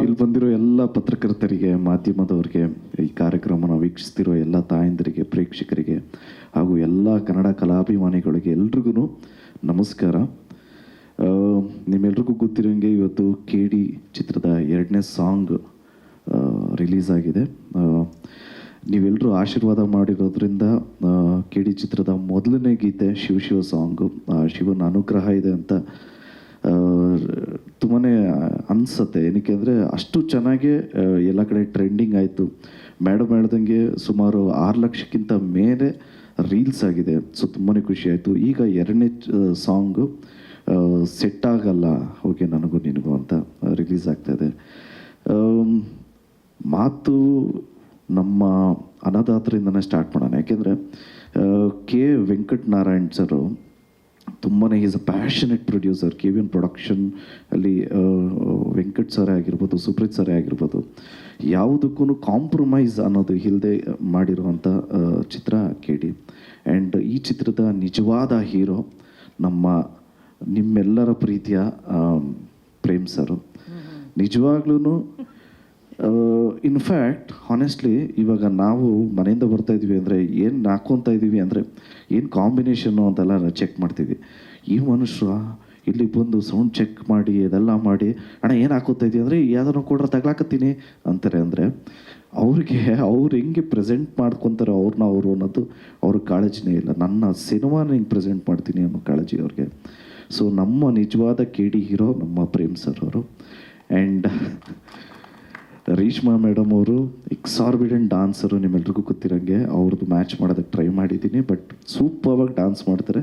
ಇಲ್ಲಿ ಬಂದಿರೋ ಎಲ್ಲ ಪತ್ರಕರ್ತರಿಗೆ, ಮಾಧ್ಯಮದವರಿಗೆ, ಈ ಕಾರ್ಯಕ್ರಮನ ವೀಕ್ಷಿಸ್ತಿರೋ ಎಲ್ಲ ತಾಯಂದಿರಿಗೆ, ಪ್ರೇಕ್ಷಕರಿಗೆ ಹಾಗೂ ಎಲ್ಲ ಕನ್ನಡ ಕಲಾಭಿಮಾನಿಗಳಿಗೆ ಎಲ್ರಿಗೂ ನಮಸ್ಕಾರ. ನಿಮ್ಮೆಲ್ರಿಗೂ ಗೊತ್ತಿರೋಂಗೆ ಇವತ್ತು KD ಚಿತ್ರದ 2ನೇ ಸಾಂಗ್ ರಿಲೀಸ್ ಆಗಿದೆ. ನೀವೆಲ್ಲರೂ ಆಶೀರ್ವಾದ ಮಾಡಿರೋದ್ರಿಂದ KD ಚಿತ್ರದ ಮೊದಲನೇ ಗೀತೆ ಶಿವ ಸಾಂಗು, ಶಿವನ ಅನುಗ್ರಹ ಇದೆ ಅಂತ ತುಂಬಾ ಅನಿಸುತ್ತೆ. ಏನಕ್ಕೆ ಅಂದರೆ ಅಷ್ಟು ಚೆನ್ನಾಗಿ ಎಲ್ಲ ಕಡೆ ಟ್ರೆಂಡಿಂಗ್ ಆಯಿತು. ಮೇಡಮ್ ಹೇಳ್ದಂಗೆ ಸುಮಾರು 6 ಲಕ್ಷಕ್ಕಿಂತ ಮೇಲೆ ರೀಲ್ಸ್ ಆಗಿದೆ. ಸೊ ತುಂಬಾ ಖುಷಿ ಆಯಿತು. ಈಗ 2ನೇ ಸಾಂಗು ಸೆಟ್ ಆಗಲ್ಲ ಹೋಗಿ ನನಗೂ ನಿನಗೂ ಅಂತ ರಿಲೀಸ್ ಆಗ್ತಾಯಿದೆ. ಮಾತು ನಮ್ಮ ಅನ್ನದಾತರಿಂದನೇ ಸ್ಟಾರ್ಟ್ ಮಾಡೋಣ. ಯಾಕೆಂದರೆ ಕೆ ವೆಂಕಟನಾರಾಯಣ್ ಸರು ತುಂಬಾ is a passionate producer. KVN production ಅಲ್ಲಿ ವೆಂಕಟ್ ಸರೇ ಆಗಿರ್ಬೋದು, ಸುಪ್ರೀತ್ ಸರೇ ಆಗಿರ್ಬೋದು, ಯಾವುದಕ್ಕೂ ಕಾಂಪ್ರಮೈಸ್ ಅನ್ನೋದು ಇಲ್ಲದೆ ಮಾಡಿರುವಂಥ ಚಿತ್ರ KD. ಆ್ಯಂಡ್ ಈ ಚಿತ್ರದ ನಿಜವಾದ ಹೀರೋ ನಿಮ್ಮೆಲ್ಲರ ಪ್ರೀತಿಯ ಪ್ರೇಮ್ ಸರು. ನಿಜವಾಗ್ಲೂ ಇನ್ಫ್ಯಾಕ್ಟ್ ಹಾನೆಸ್ಟ್ಲಿ ಇವಾಗ ನಾವು ಮನೆಯಿಂದ ಬರ್ತಾ ಇದ್ವಿ ಅಂದರೆ ಏನು ಹಾಕ್ಕೊತಾ ಇದ್ದೀವಿ ಅಂದರೆ ಏನು ಕಾಂಬಿನೇಷನ್ನು ಅಂತೆಲ್ಲ ಚೆಕ್ ಮಾಡ್ತೀವಿ. ಈ ಮನುಷ್ಯರು ಇಲ್ಲಿಗೆ ಬಂದು ಸೌಂಡ್ ಚೆಕ್ ಮಾಡಿ ಇದೆಲ್ಲ ಮಾಡಿ, ಅಣ್ಣ ಏನು ಹಾಕೋತಾ ಇದ್ದೀವಿ ಅಂದರೆ ಯಾವ್ದಾರು ಕೊಡ್ರೆ ತಗ್ಲಾಕತ್ತೀನಿ ಅಂತಾರೆ. ಅಂದರೆ ಅವ್ರು ಹೆಂಗೆ ಪ್ರೆಸೆಂಟ್ ಮಾಡ್ಕೊತಾರೆ ಅವರು ಅನ್ನೋದು ಅವ್ರಿಗೆ ಕಾಳಜಿನೇ ಇಲ್ಲ. ನನ್ನ ಸಿನಿಮಾನ ಹೆಂಗೆ ಪ್ರೆಸೆಂಟ್ ಮಾಡ್ತೀನಿ ಅನ್ನೋ ಕಾಳಜಿ ಅವ್ರಿಗೆ. ಸೊ ನಮ್ಮ ನಿಜವಾದ KD ಹೀರೋ ನಮ್ಮ ಪ್ರೇಮ್ ಸರ್ ಅವರು. ಆ್ಯಂಡ್ ರೇಷ್ಮಾ ಮೇಡಮ್ ಅವರು ಎಕ್ಸಾರ್ಬಿಡೆಂಟ್ ಡಾನ್ಸರು. ನಿಮ್ಮೆಲ್ರಿಗೂ ಗೊತ್ತಿರೋಂಗೆ ಅವ್ರದ್ದು ಮ್ಯಾಚ್ ಮಾಡೋದಕ್ಕೆ ಟ್ರೈ ಮಾಡಿದ್ದೀನಿ, ಬಟ್ ಸೂಪರ್ವಾಗಿ ಡಾನ್ಸ್ ಮಾಡ್ತಾರೆ.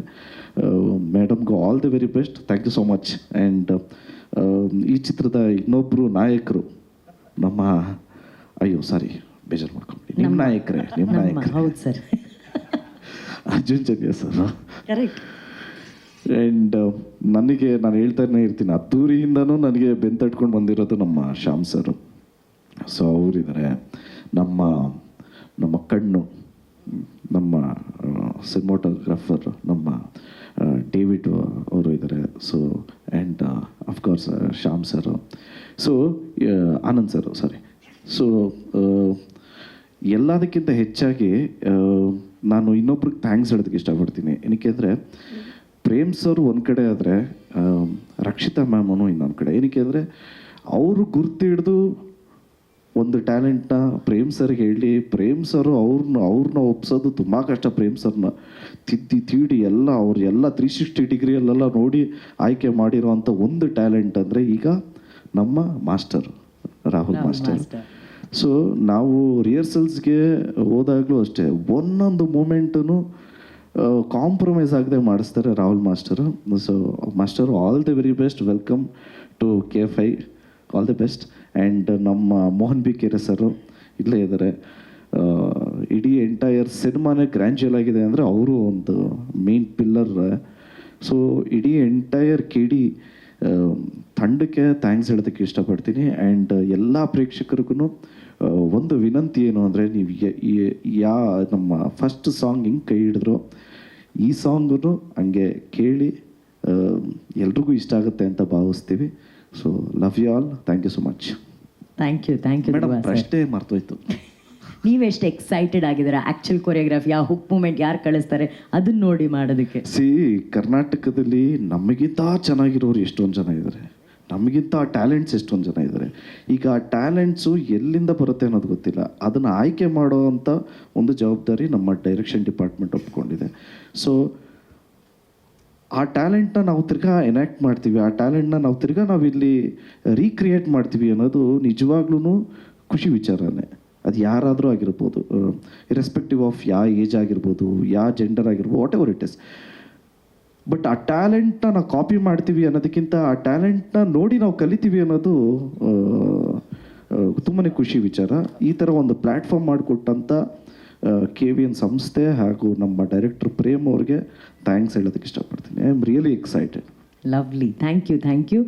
ಮೇಡಮ್ಗೆ all the very best. Thank you so much. And ಈ ಚಿತ್ರದ ಇನ್ನೊಬ್ಬರು ನಾಯಕರು ನಮ್ಮ ಬೇಜಾರು ಮಾಡ್ಕೊಂಬಿಡಿ, ನಿಮ್ಮ ನಾಯಕರೇ ಹೌದು sir, Arjun Janya sir. Correct. And ನಾನು ಹೇಳ್ತಾನೆ ಇರ್ತೀನಿ, ಅದ್ದೂರಿಯಿಂದನೂ ನನಗೆ ಬೆಂತಟ್ಕೊಂಡು ಬಂದಿರೋದು ನಮ್ಮ ಶ್ಯಾಮ್ ಸರು. ಸೊ ಅವರಿದ್ದಾರೆ. ನಮ್ಮ ಕಣ್ಣು, ನಮ್ಮ ಸಿನಿಮಾಟೋಗ್ರಾಫರ್ ನಮ್ಮ ಡೇವಿಡ್ ಅವರು ಇದ್ದಾರೆ. So and of course Shyam sir. So Anand sir, sorry. So ಎಲ್ಲದಕ್ಕಿಂತ ಹೆಚ್ಚಾಗಿ ನಾನು ಇನ್ನೊಬ್ರಿಗೆ ಥ್ಯಾಂಕ್ಸ್ ಹೇಳೋದಕ್ಕೆ ಇಷ್ಟಪಡ್ತೀನಿ. ಏನಕ್ಕೆ ಅಂದರೆ ಪ್ರೇಮ್ ಸರ್ ಒಂದು ಕಡೆ ಆದರೆ ರಕ್ಷಿತಾ ಮ್ಯಾಮನು ಇನ್ನೊಂದು ಕಡೆ. ಏನಕ್ಕೆ ಅಂದರೆ ಅವರು ಗುರ್ತು ಹಿಡಿದು ಒಂದು ಟ್ಯಾಲೆಂಟ್ನ ಪ್ರೇಮ್ ಸರ್ಗೆ ಹೇಳಿ, ಪ್ರೇಮ್ ಸರು ಅವ್ರನ್ನ ಒಪ್ಸೋದು ತುಂಬ ಕಷ್ಟ. ಪ್ರೇಮ್ ಸರ್ನ ತೀಡಿ ಎಲ್ಲ 360 ಡಿಗ್ರಿಯಲ್ಲೆಲ್ಲ ನೋಡಿ ಆಯ್ಕೆ ಮಾಡಿರೋವಂಥ ಒಂದು ಟ್ಯಾಲೆಂಟ್ ಅಂದರೆ ಈಗ ನಮ್ಮ ಮಾಸ್ಟರ್ ರಾಹುಲ್ ಮಾಸ್ಟರ್. ಸೊ ನಾವು ರಿಹರ್ಸಲ್ಸ್ಗೆ ಹೋದಾಗಲೂ ಅಷ್ಟೇ ಒಂದೊಂದು ಮೂಮೆಂಟೂ ಕಾಂಪ್ರಮೈಸ್ ಆಗದೆ ಮಾಡಿಸ್ತಾರೆ Rahul master. So master all the very best. Welcome to KFI. All the best. And ನಮ್ಮ ಮೋಹನ್ ಬಿ ಕೆರೆ ಸರು ಇಲ್ಲೇ ಇದ್ದಾರೆ. ಇಡೀ ಎಂಟೈರ್ ಸಿನಿಮಾನೇ ಗ್ರ್ಯಾಂಜುಯಲ್ ಆಗಿದೆ ಅಂದರೆ ಅವರು ಒಂದು ಮೇನ್ ಪಿಲ್ಲರ್. ಸೊ ಇಡೀ ಎಂಟೈರ್ KD ತಂಡಕ್ಕೆ ಥ್ಯಾಂಕ್ಸ್ ಹೇಳೋದಕ್ಕೆ ಇಷ್ಟಪಡ್ತೀನಿ. ಆ್ಯಂಡ್ ಎಲ್ಲ ಪ್ರೇಕ್ಷಕರಿಗೂ ಒಂದು ವಿನಂತಿ ಏನು ಅಂದರೆ, ನೀವು ನಮ್ಮ ಫಸ್ಟ್ ಸಾಂಗ್ ಹಿಂಗೆ ಕೈ ಹಿಡಿದ್ರು, ಈ ಸಾಂಗು ಹಂಗೆ ಕೇಳಿ ಎಲ್ರಿಗೂ ಇಷ್ಟ ಆಗುತ್ತೆ ಅಂತ ಭಾವಿಸ್ತೀವಿ. So love you all. Thank you so much. Thank you madam. ಪ್ರಶ್ನೆ ಮರ್ತೋಯ್ತು. ನೀವೆಷ್ಟು ಎಕ್ಸೈಟೆಡ್ ಆಗಿದ್ದೀರಾ ಆ್ಯಕ್ಚುಲ್ ಕೊರಿಯೋಗ್ರಾಫಿ, ಆ ಹುಕ್ ಮೂಮೆಂಟ್ ಯಾರು ಕಳಿಸ್ತಾರೆ ಅದನ್ನ ನೋಡಿ ಮಾಡೋದಕ್ಕೆ? ಕರ್ನಾಟಕದಲ್ಲಿ ನಮಗಿಂತ ಚೆನ್ನಾಗಿರೋರು ಎಷ್ಟೊಂದು ಜನ ಇದ್ದಾರೆ, ನಮಗಿಂತ ಟ್ಯಾಲೆಂಟ್ಸ್ ಎಷ್ಟೊಂದು ಜನ ಇದ್ದಾರೆ. ಈಗ ಆ ಟ್ಯಾಲೆಂಟ್ಸು ಎಲ್ಲಿಂದ ಬರುತ್ತೆ ಅನ್ನೋದು ಗೊತ್ತಿಲ್ಲ. ಅದನ್ನು ಆಯ್ಕೆ ಮಾಡೋವಂಥ ಒಂದು ಜವಾಬ್ದಾರಿ ನಮ್ಮ ಡೈರೆಕ್ಷನ್ ಡಿಪಾರ್ಟ್ಮೆಂಟ್ ಒಪ್ಕೊಂಡಿದೆ. ಸೊ ಆ ಟ್ಯಾಲೆಂಟ್ನ ನಾವು ತಿರ್ಗಾ ಎನಾಕ್ಟ್ ಮಾಡ್ತೀವಿ, ಆ ಟ್ಯಾಲೆಂಟ್ನ ನಾವು ಇಲ್ಲಿ ರೀಕ್ರಿಯೇಟ್ ಮಾಡ್ತೀವಿ ಅನ್ನೋದು ನಿಜವಾಗ್ಲೂ ಖುಷಿ ವಿಚಾರನೇ. ಅದು ಯಾರಾದರೂ ಆಗಿರ್ಬೋದು, ಇರೆಸ್ಪೆಕ್ಟಿವ್ ಆಫ್ ಯಾವ ಏಜ್ ಆಗಿರ್ಬೋದು, ಯಾವ ಜೆಂಡರ್ ಆಗಿರ್ಬೋದು, what ever it is. But ಆ ಟ್ಯಾಲೆಂಟ್ನ ನಾವು ಕಾಪಿ ಮಾಡ್ತೀವಿ ಅನ್ನೋದಕ್ಕಿಂತ ಆ ಟ್ಯಾಲೆಂಟ್ನ ನೋಡಿ ನಾವು ಕಲಿತೀವಿ ಅನ್ನೋದು ತುಂಬಾ ಖುಷಿ ವಿಚಾರ. ಈ ಥರ ಒಂದು ಪ್ಲ್ಯಾಟ್ಫಾರ್ಮ್ ಮಾಡಿಕೊಟ್ಟಂಥ KVN ಸಂಸ್ಥೆ ಹಾಗೂ ನಮ್ಮ ಡೈರೆಕ್ಟರ್ ಪ್ರೇಮ್ ಅವ್ರಿಗೆ ಥ್ಯಾಂಕ್ಸ್ ಹೇಳೋದಕ್ಕೆ ಇಷ್ಟಪಡ್ತೀನಿ. I am really excited. Lovely. Thank you.